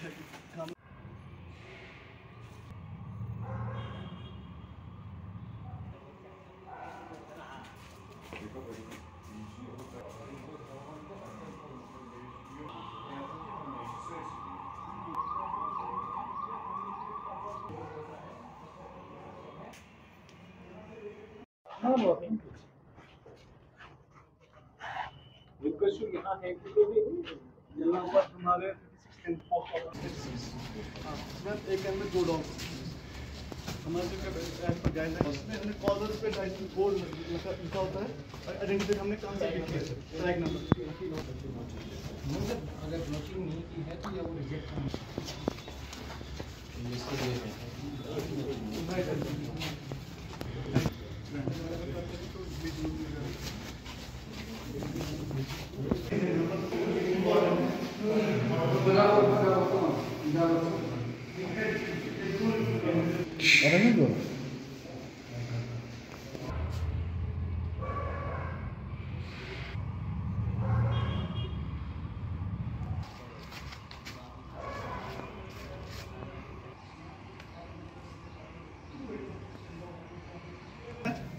यहाँ है यहाँ पर हमारे एक में 2 डॉग हमारे जो गाइडलाइंस में हमने कॉलर पे बोर्ड लिखा होता है और आइडेंटिफाई हमने कहाँ से लिखी है टैग नंबर अगर ब्लॉकिंग नहीं की है तो या वो रिजेक्ट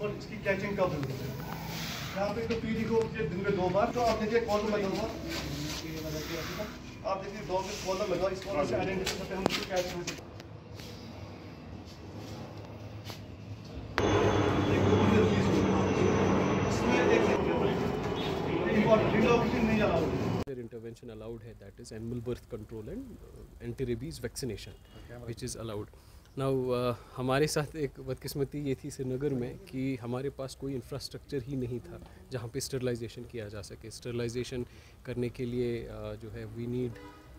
और इसकी कैचिंग कब होती है यहाँ पे तो पीडी को दिन में 2 बार तो आप देखिए कॉलर लगा हुआ आप देखिए डॉग में कॉलर लगा इस कॉलर से आइडेंटिफाई करते हैं हम इसको कैच करते हैं Intervention allowed है, that is animal birth control and anti-rabies vaccination, which is allowed. Now हमारे साथ एक बदकिस्मती ये थी श्रीनगर में कि हमारे पास कोई इंफ्रास्ट्रक्चर ही नहीं था जहाँ पे स्टरलाइजेशन किया जा सके. स्टरलाइजेशन करने के लिए जो है we need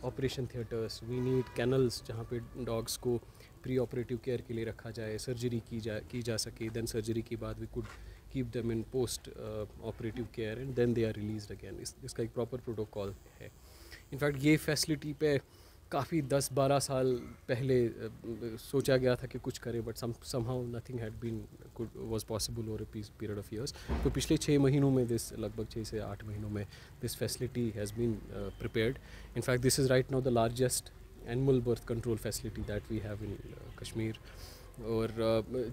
operation theatres, we need kennels जहाँ पे डॉग्स को प्री ऑपरेटिव केयर के लिए रखा जाए, सर्जरी की जा सके. देन सर्जरी के बाद we could keep them in post operative care and then they are released again. इसका एक प्रॉपर प्रोटोकॉल है. इनफैक्ट ये फैसिलिटी पे काफ़ी 10-12 साल पहले सोचा गया था कि कुछ करें, but somehow nothing had been was possible over a period of years. तो पिछले 6 महीनों में लगभग 6 से 8 महीनों में this facility has been prepared. In fact, this is right now the largest animal birth control facility that we have in Kashmir. और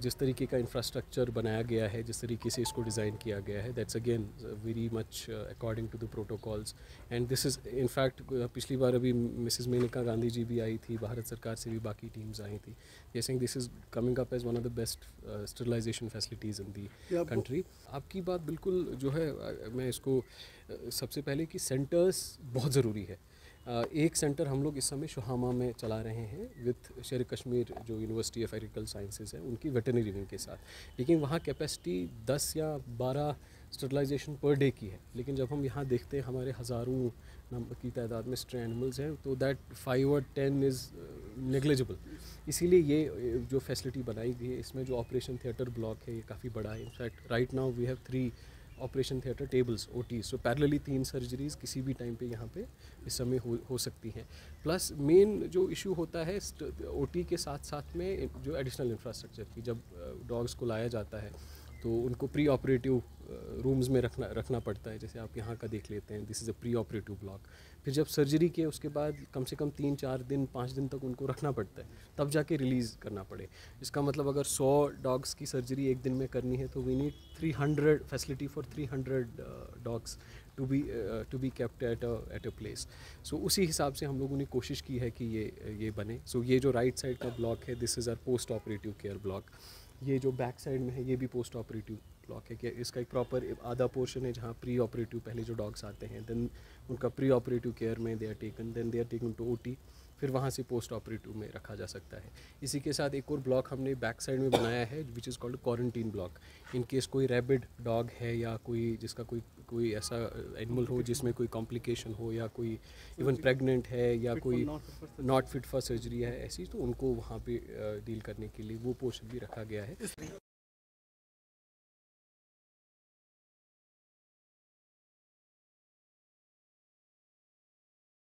जिस तरीके का इंफ्रास्ट्रक्चर बनाया गया है, जिस तरीके से इसको डिज़ाइन किया गया है, that's again very much according to the protocols. And this is in fact पिछली बार अभी मिसेस मेनका गांधी जी भी आई थी, भारत सरकार से भी बाकी टीम्स आई थी. जैसे this is coming up as one of the best sterilisation facilities in the country. आपकी बात बिल्कुल जो है, मैं इसको सबसे पहले कि सेंटर्स बहुत ज़रूरी है. एक सेंटर हम लोग इस समय शोहामा में चला रहे हैं विथ शेर कश्मीर जो यूनिवर्सिटी ऑफ एग्रीकल्चर साइंसेज है उनकी वेटरनरी विंग के साथ. लेकिन वहाँ कैपेसिटी 10 या 12 स्टरलाइजेशन पर डे की है. लेकिन जब हम यहाँ देखते हैं हमारे हज़ारों नंबर की तादाद में स्ट्रे एनिमल्स हैं, तो दैट 5 और 10 इज़ नेग्लिजिबल. इसीलिए ये जो फैसिलिटी बनाई गई है, इसमें जो ऑपरेशन थिएटर ब्लॉक है ये काफ़ी बड़ा है. In fact right now we have 3 operation theatre tables OT. So parallelly 3 surgeries किसी भी टाइम पे यहाँ पे इस समय हो सकती हैं. प्लस मेन जो इशू होता है OT के साथ साथ में जो एडिशनल इंफ्रास्ट्रक्चर की, जब डॉग्स को लाया जाता है तो उनको प्री ऑपरेटिव रूम्स में रखना पड़ता है. जैसे आप यहाँ का देख लेते हैं, this is a pre operative block. फिर जब सर्जरी के उसके बाद कम से कम 3-4 दिन 5 दिन तक उनको रखना पड़ता है, तब जाके रिलीज़ करना पड़े. इसका मतलब अगर 100 डॉग्स की सर्जरी एक दिन में करनी है तो we need 300 facility for 300 dogs to be kept at a place. So उसी हिसाब से हम लोगों ने कोशिश की है कि ये बने. सो ये जो राइट साइड का ब्लॉक है, this is our post operative care block. ये जो बैक साइड में है ये भी पोस्ट ऑपरेटिव ब्लॉक है. कि इसका एक प्रॉपर आधा पोर्शन है जहाँ प्री ऑपरेटिव पहले जो डॉग्स आते हैं, देन उनका प्री ऑपरेटिव केयर में they are taken to OT, फिर वहाँ से पोस्ट ऑपरेटिव में रखा जा सकता है. इसी के साथ एक और ब्लॉक हमने बैक साइड में बनाया है which is called quarantine block. In case कोई रैबिड डॉग है या जिसका कोई ऐसा एनिमल हो जिसमें कोई कॉम्प्लिकेशन हो, या कोई इवन प्रेग्नेंट है या कोई नॉट फिट फॉर सर्जरी है ऐसी, तो उनको वहाँ पे डील करने के लिए वो पोर्शन भी रखा गया है.